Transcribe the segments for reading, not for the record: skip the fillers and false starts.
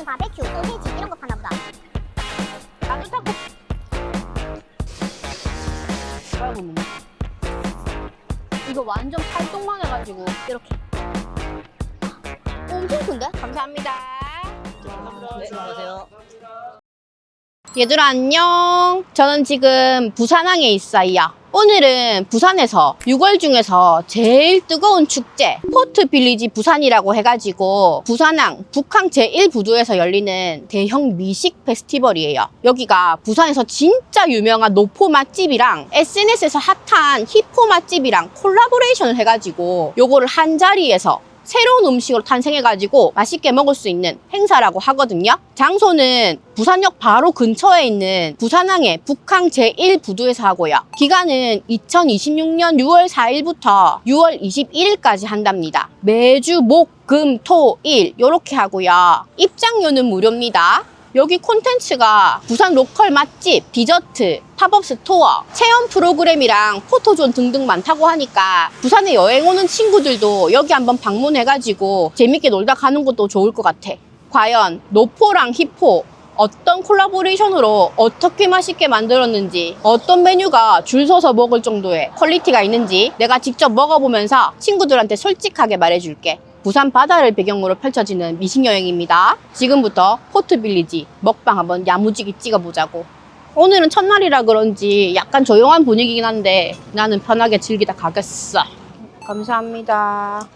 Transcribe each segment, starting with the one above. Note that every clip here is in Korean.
여기는 바베큐, 소세지 이런 거 파나 보다. 나도 타고. 이거 완전 팔동만 해가지고 이렇게. 엄청 큰데? 감사합니다. 네, 안녕하세요. 얘들아 안녕. 저는 지금 부산항에 있어요. 오늘은 부산에서 6월 중에서 제일 뜨거운 축제 포트 빌리지 부산이라고 해가지고 부산항 북항 제1부두에서 열리는 대형 미식 페스티벌이에요. 여기가 부산에서 진짜 유명한 노포 맛집이랑 SNS에서 핫한 힙호 맛집이랑 콜라보레이션을 해가지고 요거를 한 자리에서 새로운 음식으로 탄생해가지고 맛있게 먹을 수 있는 행사라고 하거든요. 장소는 부산역 바로 근처에 있는 부산항의 북항 제1부두에서 하고요. 기간은 2026년 6월 4일부터 6월 21일까지 한답니다. 매주 목, 금, 토, 일 이렇게 하고요. 입장료는 무료입니다. 여기 콘텐츠가 부산 로컬 맛집, 디저트, 팝업 스토어, 체험 프로그램이랑 포토존 등등 많다고 하니까 부산에 여행 오는 친구들도 여기 한번 방문해가지고 재밌게 놀다 가는 것도 좋을 것 같아. 과연 노포랑 힙호 어떤 콜라보레이션으로 어떻게 맛있게 만들었는지, 어떤 메뉴가 줄 서서 먹을 정도의 퀄리티가 있는지 내가 직접 먹어보면서 친구들한테 솔직하게 말해줄게. 부산 바다를 배경으로 펼쳐지는 미식여행입니다. 지금부터 포트빌리지 먹방 한번 야무지게 찍어보자고. 오늘은 첫날이라 그런지 약간 조용한 분위기긴 한데 나는 편하게 즐기다 가겠어. 감사합니다.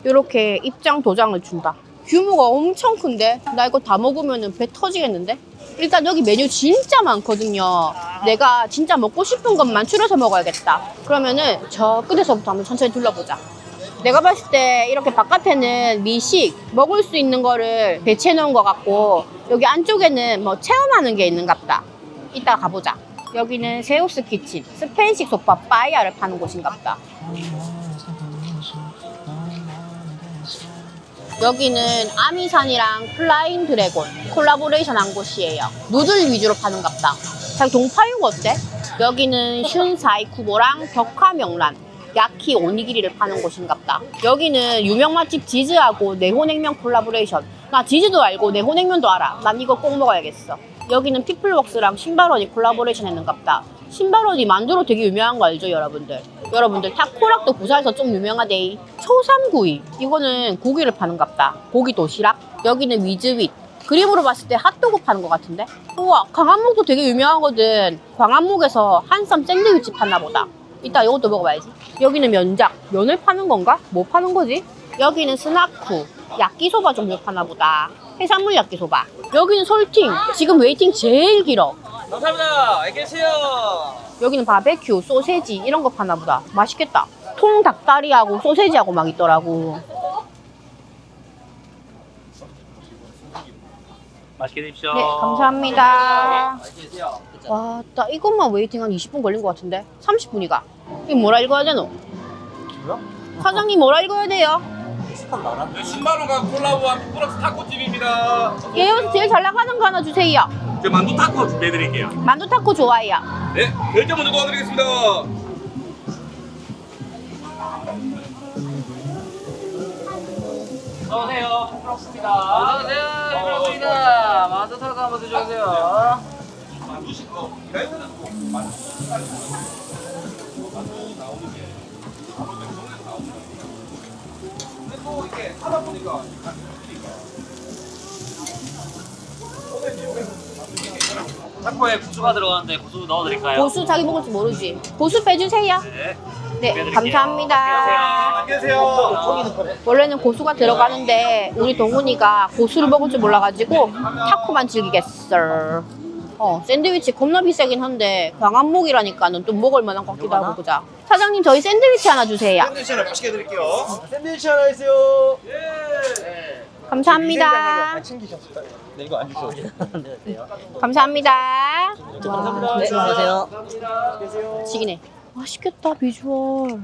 이렇게 입장 도장을 준다. 규모가 엄청 큰데? 나 이거 다 먹으면 배 터지겠는데? 일단 여기 메뉴 진짜 많거든요. 내가 진짜 먹고 싶은 것만 추려서 먹어야겠다. 그러면은 저 끝에서부터 한번 천천히 둘러보자. 내가 봤을 때 이렇게 바깥에는 미식, 먹을 수 있는 거를 배치해 놓은 것 같고 여기 안쪽에는 뭐 체험하는 게 있는가 보다. 이따가 가보자. 여기는 세우스 키친, 스페인식 솥밥 빠이야를 파는 곳인가 보다. 여기는 아미산이랑 플라잉 드래곤 콜라보레이션 한 곳이에요. 누들 위주로 파는가 보다. 자기 동파인 거 어때? 여기는 슌사이 쿠보랑 덕화 명란, 야키 오니기리를 파는 곳인가 보다. 여기는 유명 맛집 지즈하고 내호냉면 콜라보레이션. 나 지즈도 알고 내호냉면도 알아. 난 이거 꼭 먹어야겠어. 여기는 피플웍스랑 신발원이 콜라보레이션 했는가 보다. 신발원이 만두로 되게 유명한 거 알죠, 여러분들? 여러분들 타코락도 부산에서 좀 유명하대. 초삼구이. 이거는 고기를 파는가 보다. 고기 도시락. 여기는 위즈윗. 그림으로 봤을 때 핫도그 파는 것 같은데? 우와, 광안목도 되게 유명하거든. 광안목에서 한쌈 샌드위치 파나 보다. 이따 이것도 먹어봐야지. 여기는 면작. 면을 파는 건가? 뭐 파는 거지? 여기는 스나쿠. 야끼소바 종류 파나 보다. 해산물 야끼소바. 여기는 솔팅. 지금 웨이팅 제일 길어. 감사합니다. 안녕히 계세요. 여기는 바베큐, 소세지 이런 거 파나 보다. 맛있겠다. 통 닭다리하고 소세지하고 막 있더라고. 맛있게 드십시오. 네, 감사합니다. 안녕히 계세요. 와, 나 이것만 웨이팅 한 20분 걸린 것 같은데? 30분이가. 이거 뭐라 읽어야 되노? 뭐야? 사장님 뭐라 읽어야 돼요? 식판 나라? 10만원과 콜라보한 피플럭스 타코집입니다. 여기서 제일 잘 나가는 거 하나 주세요. 제 만두 타코 준비해드릴게요. 만두 타코 좋아해요. 네, 결제 먼저 도와드리겠습니다. 어서오세요. 피플럭스입니다. 어서오세요. 피플럭스입니다. 만두 타고 한번 드셔보세요. 만두식 거, 라이트는 또 만두 나오는 게 아무래도 병원에서 나오는 거예요. 근데 또 이렇게 하다 보니까 타코에 고수가 들어가는데 고수 넣어드릴까요? 고수 자기 먹을지 모르지. 고수 빼주세요. 네. 네, 준비해드릴게요. 감사합니다. 안녕하세요. 원래는 고수가 들어가는데 우리 동훈이가 고수를 먹을 줄 몰라가지고 타코만 즐기겠어. 샌드위치 겁나 비싸긴 한데 광안목이라니까는 좀 먹을 만한 것 같기도 하고. 그자. 사장님 저희 샌드위치 하나 주세요. 샌드위치 하나 맛있게 해드릴게요. 샌드위치 하나 해주세요. 감사합니다. 챙기셨어요? 네, 이거 안 주셔도 돼요. 감사합니다. 감사합니다. 네, 안녕하세요. 지기네. 맛있겠다 비주얼.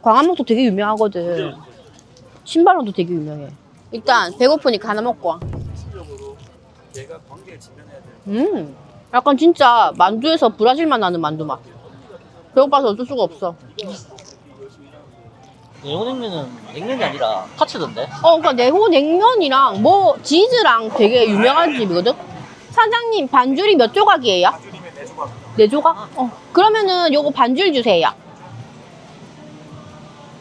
광안목도 되게 유명하거든. 신발원도 되게 유명해. 일단 배고프니까 하나 먹고 와. 약간 진짜 만두에서 브라질만 나는 만두 맛. 배고파서 어쩔 수가 없어. 내용냉면은 냉면이 아니라 파츠던데? 그러니까 내호 냉면이랑 뭐 지즈랑 되게 유명한 집이거든. 사장님 반줄이 몇 조각이에요? 네 조각? 그러면은 요거 반줄 주세요.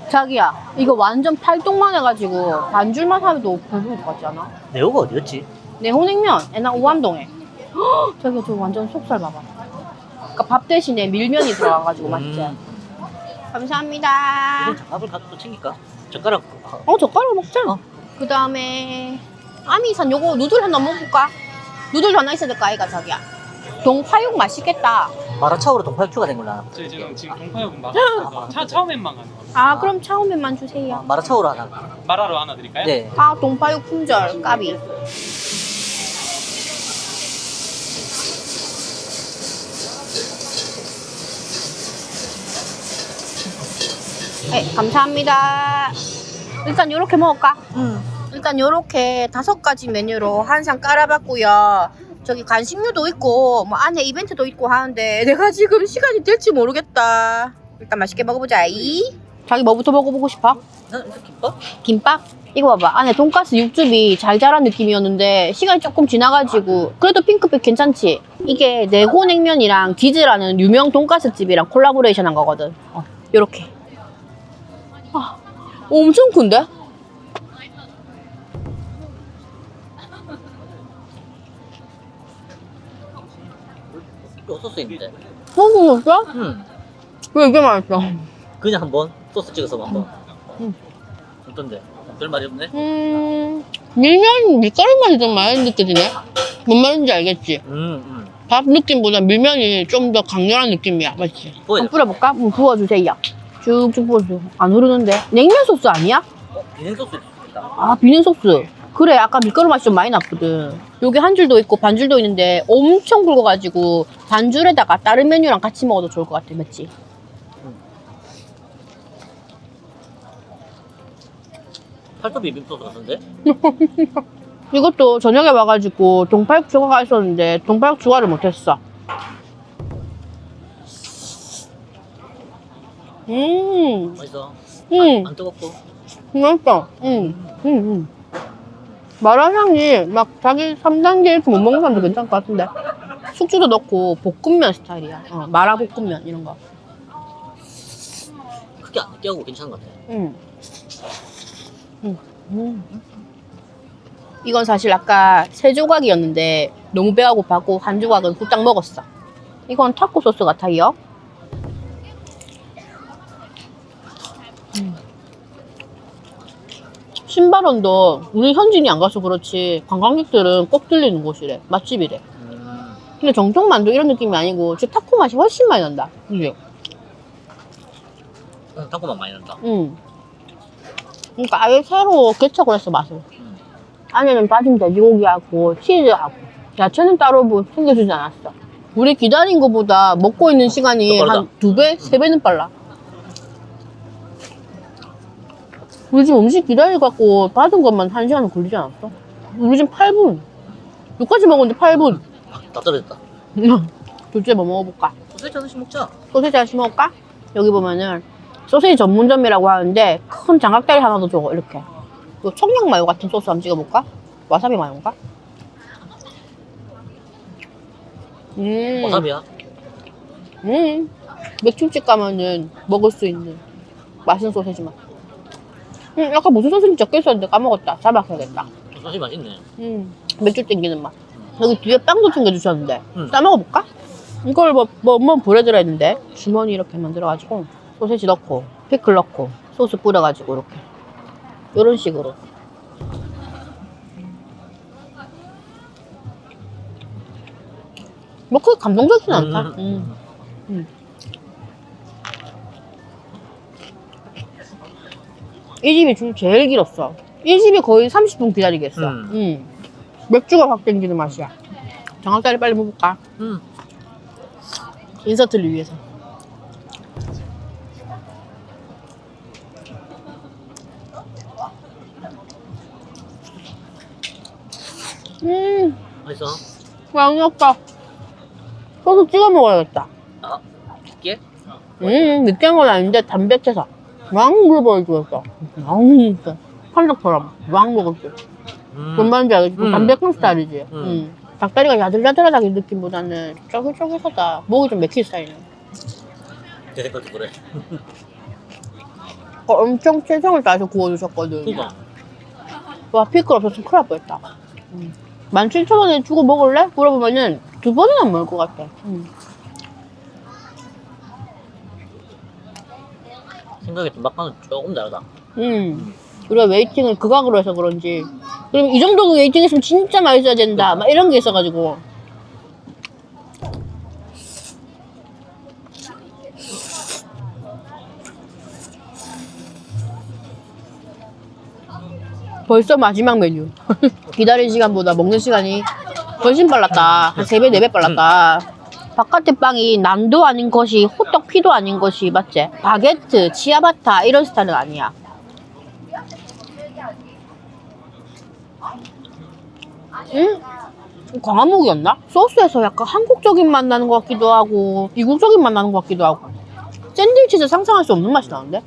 자기야, 이거 완전 팔뚝만 해가지고 반줄만 하면도 배부를 것 같지 않아? 내호가 어디였지? 내호냉면 애나 오암동에. 헉, 자기야 저 완전 속살 봐봐. 그러니까 밥 대신에 밀면이 들어가가지고 맛있지. 감사합니다. 이건 장갑을 또 챙길까? 젓가락. 젓가락 먹자. 그 다음에 아미산 요거 누들 하나 먹을까? 누들도 하나 있어야 될까 아이가 자기야. 동파육 맛있겠다. 마라차오로 동파육 추가된 걸로 알아. 저희 지금 동파육은 마라에서 처음엔만 가는 거예요. 그럼 처음에만 주세요. 마라차오로 하나. 마라로 하나 드릴까요? 네. 동파육 품절 까비. 네, 감사합니다. 일단 요렇게 먹을까? 일단 요렇게 5가지 메뉴로 한 상 깔아봤고요. 저기 간식류도 있고 뭐 안에 이벤트도 있고 하는데 내가 지금 시간이 될지 모르겠다. 일단 맛있게 먹어보자. 자기 뭐부터 먹어보고 싶어? 김밥? 김밥? 이거 봐봐. 안에 돈가스 육즙이 잘 자란 느낌이었는데 시간이 조금 지나가지고 그래도 핑크빛 괜찮지? 이게 내호냉면이랑 디즈라는 유명 돈가스 집이랑 콜라보레이션 한 거거든. 요렇게. 엄청 큰데? 또 소스 있는데. 맛있어? 응. 왜 이게 맛있어? 그냥 한번 소스 찍어서 한번. 응. 어떤데? 별 말이 없네? 밀면 밀가루 맛이 좀 많이 느껴지네? 뭔 말인지 알겠지? 밥 느낌보다 밀면이 좀 더 강렬한 느낌이야. 맞지? 한번 뿌려볼까? 부어주세요. 쭉쭉 부어줘. 안 흐르는데? 냉면 소스 아니야? 비냉 소스 있다. 비냉 소스. 그래, 아까 밀가루 맛이 좀 많이 났거든. 여기 한 줄도 있고 반 줄도 있는데 엄청 굵어가지고 반줄에다가 다른 메뉴랑 같이 먹어도 좋을 것 같아. 맞지? 팔도 비빔 소스 같은데? 이것도 저녁에 와가지고 동파육 추가가 있었는데 동파육 추가를 못했어. 맛있어. 안 뜨겁고. 맛있다. 마라향이 막 자기 3단계 이렇게 못 먹는 사람도 괜찮을 것 같은데. 숙주도 넣고 볶음면 스타일이야. 마라 볶음면 이런 거. 크게 안 느끼하고 괜찮은 것 같아. 이건 사실 아까 3조각이었는데 너무 배가 고팠고 한 조각은 후딱 먹었어. 이건 타코 소스 같아요. 신발원도 우리 현진이 안 가서 그렇지 관광객들은 꼭 들리는 곳이래. 맛집이래. 근데 정통 만두 이런 느낌이 아니고 진짜 타코 맛이 훨씬 많이 난다. 그지? 타코만 많이 난다. 그러니까 아예 새로 개척을 했어 맛을. 안에는 빠진 돼지고기하고 치즈하고 야채는 따로 뭐 챙겨주지 않았어. 우리 기다린 것보다 먹고 있는 시간이 한 2배? 3배는 빨라. 우리 집 음식 기다려갖고 받은 것만 1시간은 걸리지 않았어? 우리 집 8분. 여기까지 먹었는데 8분. 다 떨어졌다. 둘째 뭐 먹어볼까? 소세지 하나씩 먹자. 소세지 하나씩 먹을까? 여기 보면은 소세지 전문점이라고 하는데 큰 장각다리 하나도 줘. 이렇게. 이 청양 마요 같은 소스 한번 찍어볼까? 와사비 마요인가? 와사비야? 맥주집 가면은 먹을 수 있는 맛있는 소세지 맛. 아까 무슨 소스인지 적혀있었는데 까먹었다. 잡아야겠다. 소세지 맛있네. 맥주 땡기는 맛. 여기 뒤에 빵도 챙겨주셨는데 싸먹어볼까? 이걸 뭐 브레드라 했는데 주머니 이렇게 만들어가지고 소세지 넣고 피클 넣고 소스 뿌려가지고 이렇게 이런 식으로. 뭐 그렇게 감동적이진 않다. 이 집이 줄 제일 길었어. 이 집이 거의 30분 기다리게 했어. 맥주가 확 땡기는 맛이야. 장학다리 빨리 먹을까? 인서트를 위해서. 맛있어? 양이 없다. 소스 찍어 먹어야겠다. 느끼해? 느끼한 건 아닌데 담백해서. 왕 물어봐야 좋았어. 왕 진짜. 한적처럼 왕 먹었지. 뭔 말인지 알겠지? 좀 담백한 스타일이지. 닭다리가 야들야들하다는 느낌보다는 쫄깃쫄깃하다. 목이 좀 맥힌 스타일이네. 내 생각도 그래. 엄청 최선을 다해서 구워주셨거든. 그니까. 와, 피클 없었으면 큰일 날 뻔했다. 17,000원에 주고 먹을래? 물어보면은 2번은 안 먹을 것 같아. 생각했던 막간은 조금 다르다. 우리가 웨이팅을 극악으로 해서 그런지. 그럼 이 정도 웨이팅 했으면 진짜 맛있어야 된다. 막 이런 게 있어가지고. 벌써 마지막 메뉴. 기다린 시간보다 먹는 시간이 훨씬 빨랐다. 한 3배, 4배 빨랐다. 바깥의 빵이 난도 아닌 것이, 호떡 피도 아닌 것이, 맞지? 바게트, 치아바타 이런 스타일은 아니야. 응? 광화묵이었나? 소스에서 약간 한국적인 맛 나는 것 같기도 하고 이국적인 맛 나는 것 같기도 하고 샌드위치에서 상상할 수 없는 맛이 나는데?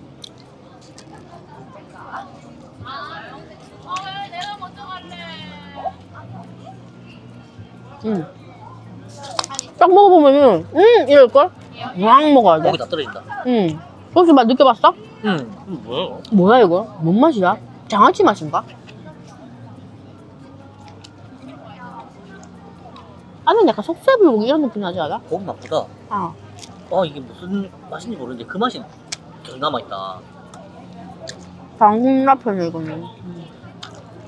딱 먹어보면은 이럴걸? 왕 먹어야 돼. 고기 다 떨어진다. 소스 맛 느껴봤어? 뭐야? 뭐야 이거? 뭔 맛이야? 장아찌 맛인가? 안에 약간 속세불고기 이런 느낌 나지 않아? 고기 맛보다 이게 무슨 맛인지 모르는데 그 맛이 계속 남아있다. 방금라편이야 이거는.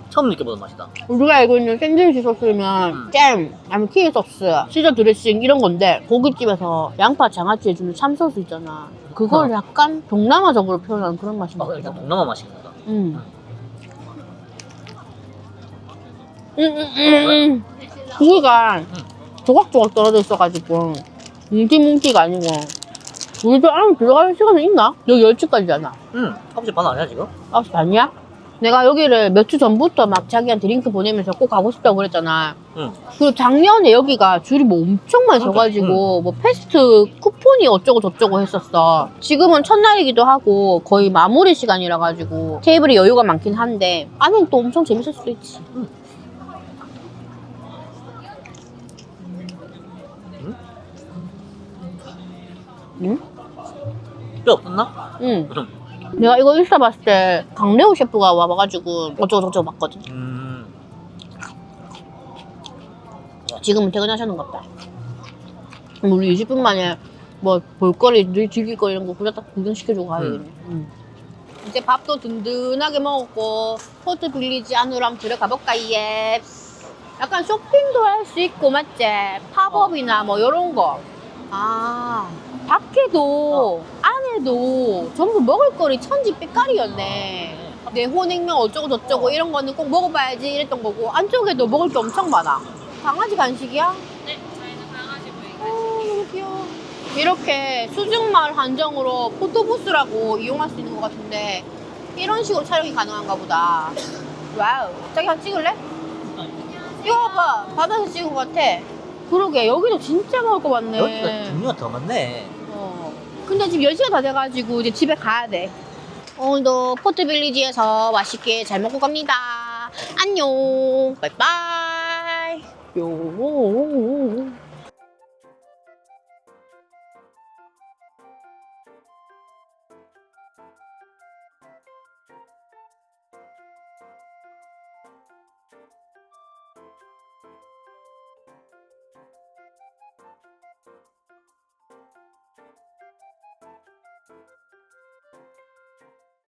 처음 느껴보는 맛이다. 우리가 알고 있는 샌드위치 소스면 잼, 아니면 키위 소스, 시저 드레싱 이런 건데 고깃집에서 양파 장아찌 해주는 참소스 있잖아. 그걸 약간 동남아적으로 표현하는 그런 맛인 것 그러니까 같아. 동남아 맛인 거다. 고기가 조각조각 떨어져 있어가지고 뭉티뭉티가 아니고 우리도 안에 들어갈 시간이 있나? 여기 10시까지잖아. 9시 반 아니야 지금? 9시 반이야? 내가 여기를 몇 주 전부터 막 자기한테 링크 보내면서 꼭 가고 싶다고 그랬잖아. 그리고 작년에 여기가 줄이 뭐 엄청 많이 서가지고 뭐 패스트 쿠폰이 어쩌고 저쩌고 했었어. 지금은 첫날이기도 하고 거의 마무리 시간이라 가지고 테이블에 여유가 많긴 한데 안에는 또 엄청 재밌을 수도 있지. 응? 뼈 없었나? 응. 내가 이거 인스타 봤을 때 강래호 셰프가 와가지고 어쩌고저쩌고 봤거든. 지금은 퇴근하셨는가 보다. 그럼 우리 20분 만에 뭐 볼거리, 즐길 거 이런 거 후다닥 구경시켜주고 가야겠네. 이제 밥도 든든하게 먹었고 포트 빌리지 안으로 한번 들어가볼까 예. 약간 쇼핑도 할 수 있고 맞지? 팝업이나 뭐 이런 거. 밖에도 안에도 전부 먹을거리 천지빛깔이었네. 내호냉면 어쩌고 저쩌고 이런 거는 꼭 먹어봐야지 이랬던 거고 안쪽에도 먹을 게 엄청 많아. 강아지 간식이야? 네, 저희는 강아지 부위가 너무 귀여워. 이렇게 수중마을 한정으로 포토부스라고 이용할 수 있는 것 같은데 이런 식으로 촬영이 가능한가 보다. 와우. 자기 한 찍을래? 이거 봐. 바다에서 찍은 것 같아. 그러게 여기도 진짜 먹을 거 많네. 여기가 종류가 더 많네. 근데 지금 10시가 다 돼가지고 이제 집에 가야 돼. 오늘도 포트빌리지에서 맛있게 잘 먹고 갑니다. 안녕. 바이바이. 요.